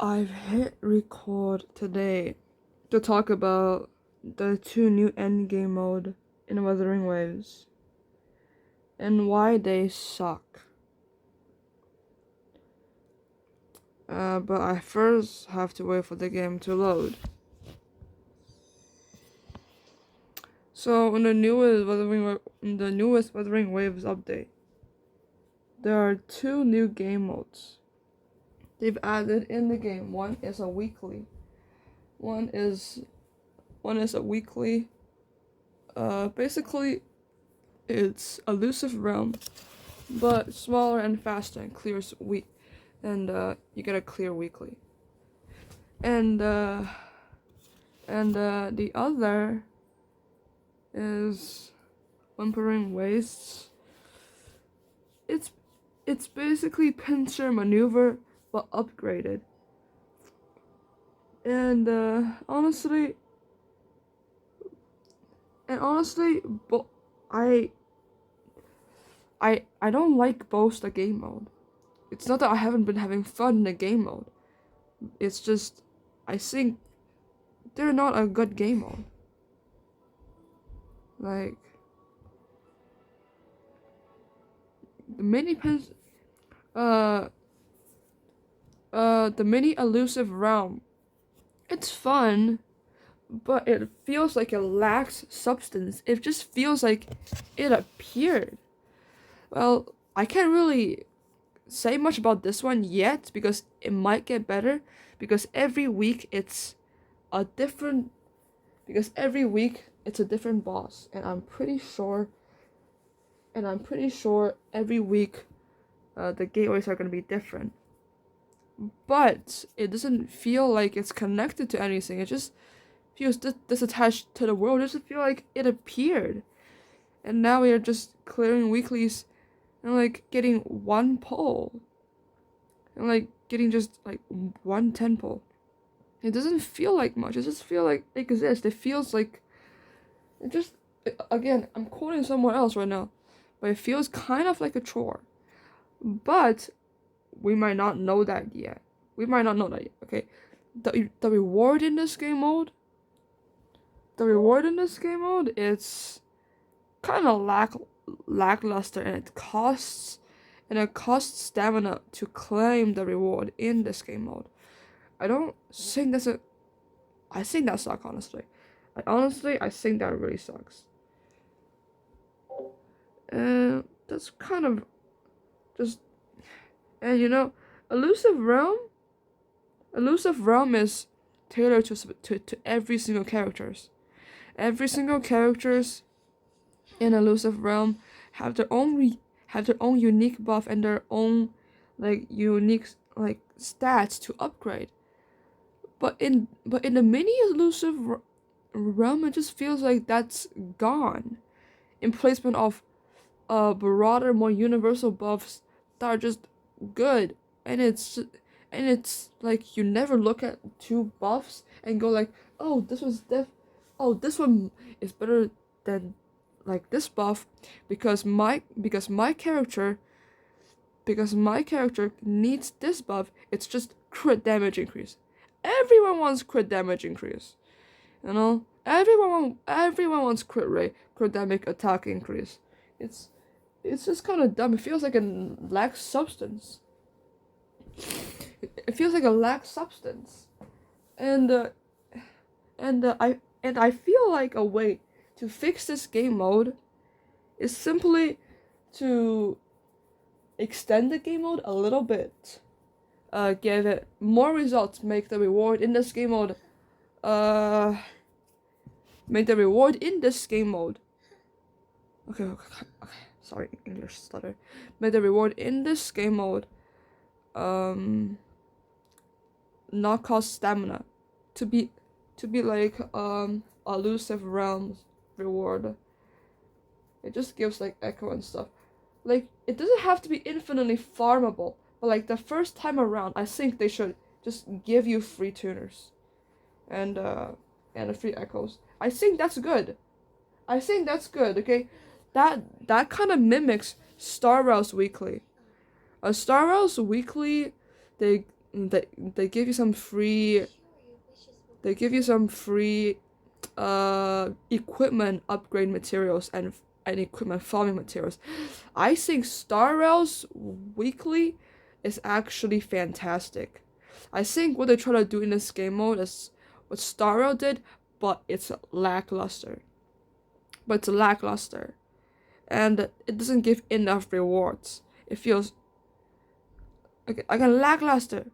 I've hit record today to talk about the 2 new endgame mode in Wuthering Waves and why they suck. But I first have to wait for the game to load. So in the newest Wuthering Waves update, there are 2 new game modes they've added in the game. One is a weekly. One is a weekly. Basically, it's elusive realm, but smaller and faster and clears and you get a clear weekly. And the other is Whimpering Wastes. It's basically pincer maneuver but upgraded. And honestly, but I don't like both the game mode. It's not that I haven't been having fun in the game mode. It's just I think they're not a good game mode. Like the mini elusive realm. It's fun, but it feels like it lacks substance. It just feels like it appeared. Well, I can't really say much about this one yet because it might get better because every week it's a different boss, and I'm pretty sure every week the gateways are going to be different. But it doesn't feel like it's connected to anything. It just feels disattached to the world. It doesn't feel like it appeared. And now we are just clearing weeklies and like getting one pull. And like getting just like 110 pull. It doesn't feel like much. It just feels like it exists. It feels like again, I'm quoting somewhere else right now, but it feels kind of like a chore. But we might not know that yet. Okay, the reward in this game mode. It's kind of lackluster, and it costs stamina to claim the reward in this game mode. I think that sucks, honestly. I think that really sucks. And that's kind of just, and elusive realm is tailored to every single characters. Every single characters in elusive realm have their own unique buff and their own unique stats to upgrade. But in the mini elusive realm, it just feels like that's gone in placement of broader, more universal buffs that are just good. And it's like you never look at 2 buffs and go like, oh, this one is better than like this buff because my character needs this buff. It's just crit damage increase. Everyone wants crit damage increase. Everyone wants crit damage attack increase. It's just kind of dumb. It feels like it lacks substance. It feels like a lack substance, and I feel like a way to fix this game mode is simply to extend the game mode a little bit, give it more results, make the reward in this game mode, Okay, sorry, English stutter. Make the reward in this game mode, not cost stamina, to be like elusive realms reward. It just gives like echo and stuff. Like it doesn't have to be infinitely farmable, but like the first time around, I think they should just give you free tuners, and free echoes. I think that's good. Okay, that kind of mimics Star Rail's weekly. Star Rail's weekly, they they give you some free equipment upgrade materials and equipment farming materials. I think Star Rail's weekly is actually fantastic. I think what they try to do in this game mode is what Star Rail did, but it's lackluster. And it doesn't give enough rewards. It feels okay, again lackluster.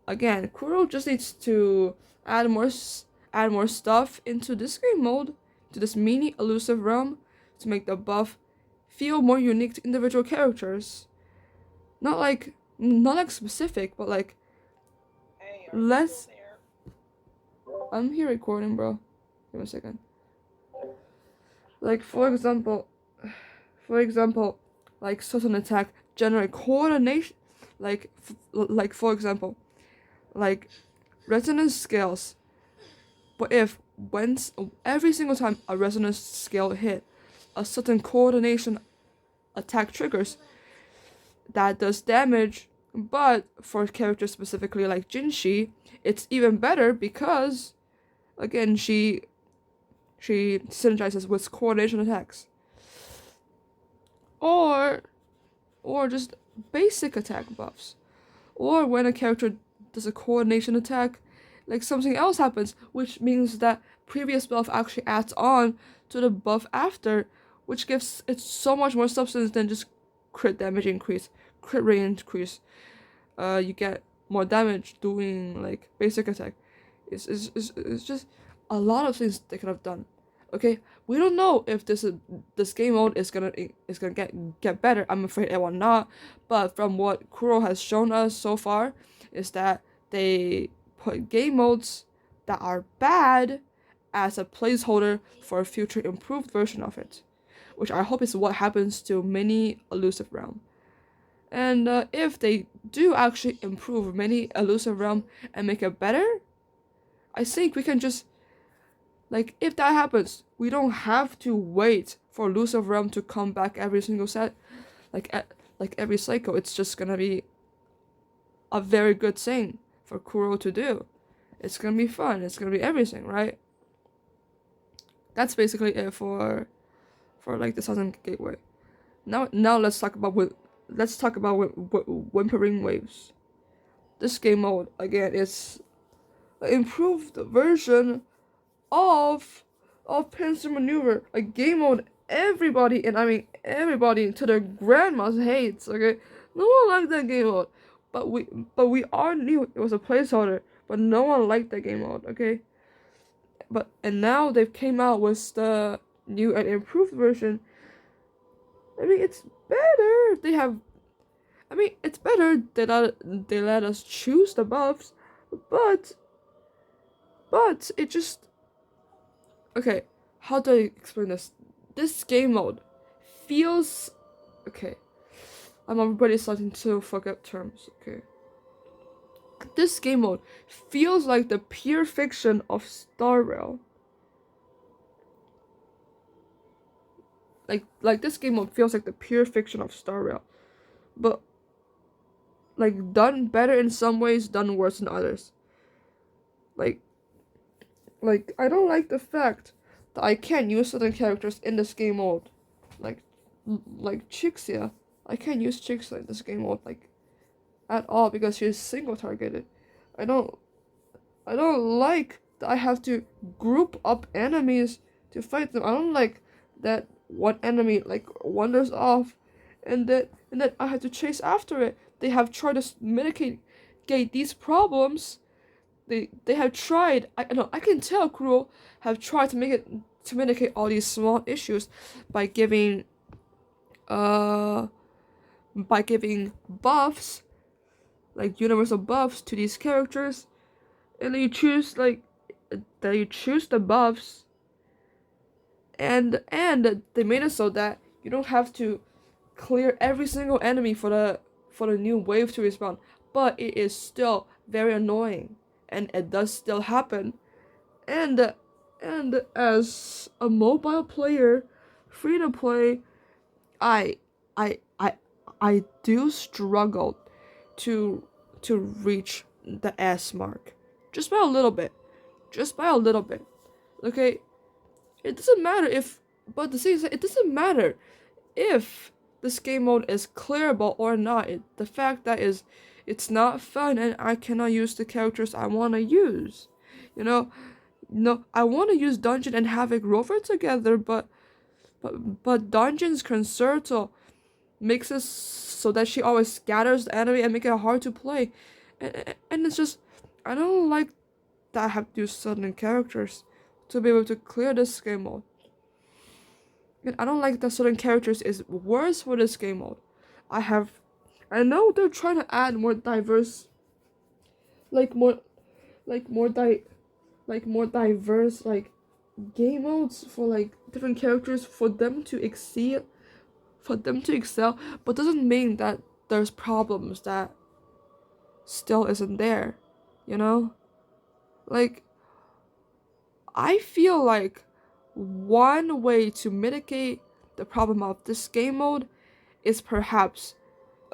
Again, Kuro just needs to add more stuff into this game mode, to this mini elusive realm, to make the buff feel more unique to individual characters. Not like specific, but like Hey, less. there? I'm here recording, bro. Give me a second. Like for example, like certain attack generate coordination. Like for example, like resonance scales. But if every single time a resonance scale hit, a certain coordination attack triggers that does damage. But for characters specifically like Jinshi, it's even better because again she synergizes with coordination attacks. Or just basic attack buffs. Or when a character does a coordination attack, like something else happens, which means that previous buff actually adds on to the buff after, which gives it so much more substance than just crit damage increase, crit rate increase. You get more damage doing like basic attack. It's just a lot of things they could have done. Okay, we don't know if this game mode is gonna get better. I'm afraid it will not. But from what Kuro has shown us so far, is that they put game modes that are bad as a placeholder for a future improved version of it, which I hope is what happens to mini elusive realm. And if they do actually improve mini elusive realm and make it better, I think we can just like if that happens, we don't have to wait for elusive realm to come back every single set, like every cycle. It's just gonna be a very good thing for Kuro to do. It's gonna be fun. It's gonna be everything, right? That's basically it for like the Southern Gateway. Now let's talk about Whimpering Waves. This game mode again is an improved version of pincer maneuver, a game mode everybody, and I mean everybody to their grandmas hates. Okay, no one liked that game mode, but we all knew it was a placeholder, but no one liked that game mode. Okay, and now they've came out with the new and improved version. I mean it's better. It's better that they let us choose the buffs, but it just okay. How do I explain this? This game mode feels okay. I'm already starting to forget terms. Okay. This game mode feels like the pure fiction of Star Rail. Like this game mode feels like the pure fiction of Star Rail, but like done better in some ways, done worse in others. Like I don't like the fact that I can't use certain characters in this game mode, like Chixia. I can't use Chixia in this game mode like at all because she's single targeted. I don't like that I have to group up enemies to fight them. I don't like that one enemy like wanders off and that I have to chase after it. They have tried to mitigate these problems. They have tried. I can tell Kuro have tried to mitigate all these small issues by giving buffs, like universal buffs to these characters, and then you choose the buffs, and they made it so that you don't have to clear every single enemy for the new wave to respawn, but it is still very annoying, and it does still happen, and as a mobile player, free to play, I do struggle to to reach the S mark. Just by a little bit. Just by a little bit. Okay? It doesn't matter if, but the thing is, it doesn't matter if this game mode is clearable or not. The fact that is, it's not fun and I cannot use the characters I want to use. You know? No, I want to use Dungeon and Havoc Rover together, but Dungeon's concerto makes it so that she always scatters the enemy and make it hard to play, and it's just, I don't like that I have to use certain characters to be able to clear this game mode. And I don't like that certain characters is worse for this game mode. I know they're trying to add more diverse, more diverse game modes for different characters for them to excel, but doesn't mean that there's problems that still isn't there, you know? I feel like one way to mitigate the problem of this game mode is perhaps,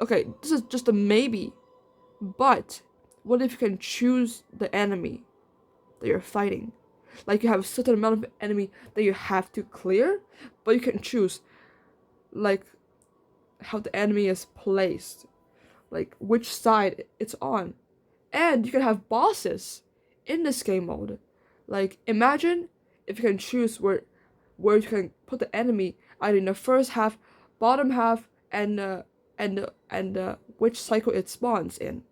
okay, this is just a maybe, but what if you can choose the enemy that you're fighting? You have a certain amount of enemy that you have to clear, but you can choose how the enemy is placed, which side it's on. And you can have bosses in this game mode. Imagine if you can choose where you can put the enemy either in the first half, bottom half, and which cycle it spawns in.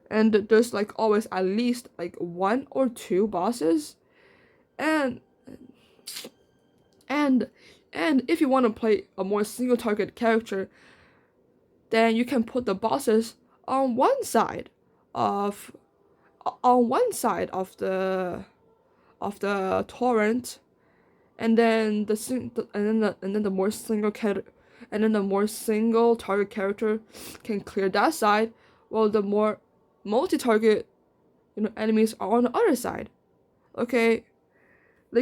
And there's always at least one or two bosses, and if you want to play a more single target character, then you can put the bosses on one side of the torrent, and then the more single target character can clear that side, while the more multi-target enemies are on the other side. Okay,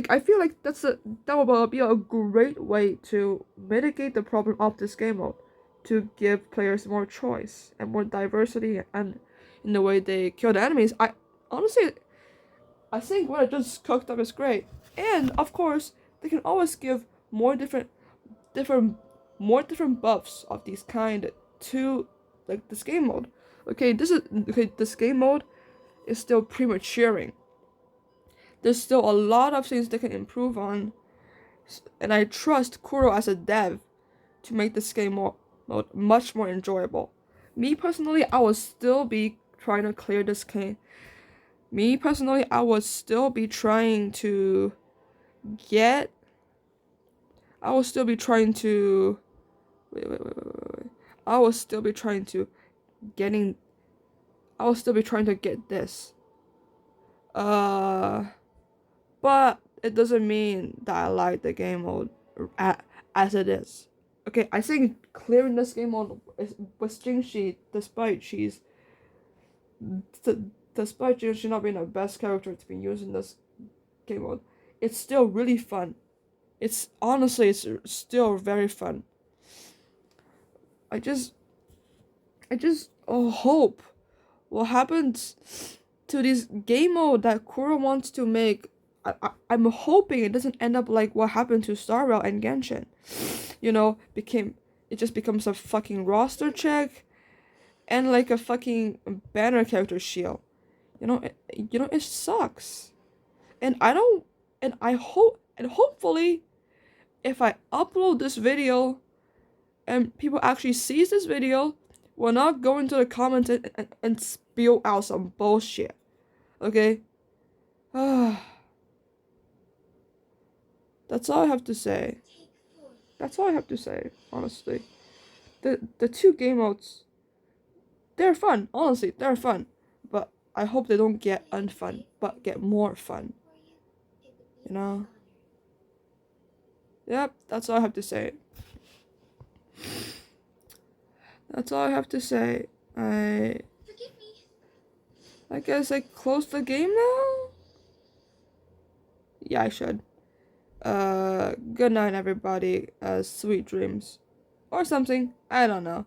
I feel like that will be a great way to mitigate the problem of this game mode, to give players more choice and more diversity and in the way they kill the enemies. I think what I just cooked up is great, and of course they can always give more different buffs of these kind to this game mode. This game mode is still prematuring. There's still a lot of things they can improve on, and I trust Kuro as a dev to make this game mode much more enjoyable. Me personally, I will still be trying to clear this game. Me personally, I will still be trying to get. I will still be trying to. Wait. I will still be trying to get this. But it doesn't mean that I like the game mode as it is. Okay, I think clearing this game mode with Jingxi, despite Jingxi not being the best character to be used in this game mode, it's still really fun. It's still very fun. I just hope what happens to this game mode that Kuro wants to make. I'm hoping it doesn't end up like what happened to Star Rail and Genshin. It just becomes a fucking roster check and a fucking banner character shield. It sucks. And hopefully if I upload this video and people actually sees this video, will not go into the comments and spew out some bullshit. Okay? That's all I have to say. Honestly. The two game modes, they're fun. Honestly, they're fun. But I hope they don't get unfun, but get more fun. Yep, that's all I have to say. I guess I close the game now? Yeah, I should. Good night, everybody. Sweet dreams. Or something. I don't know.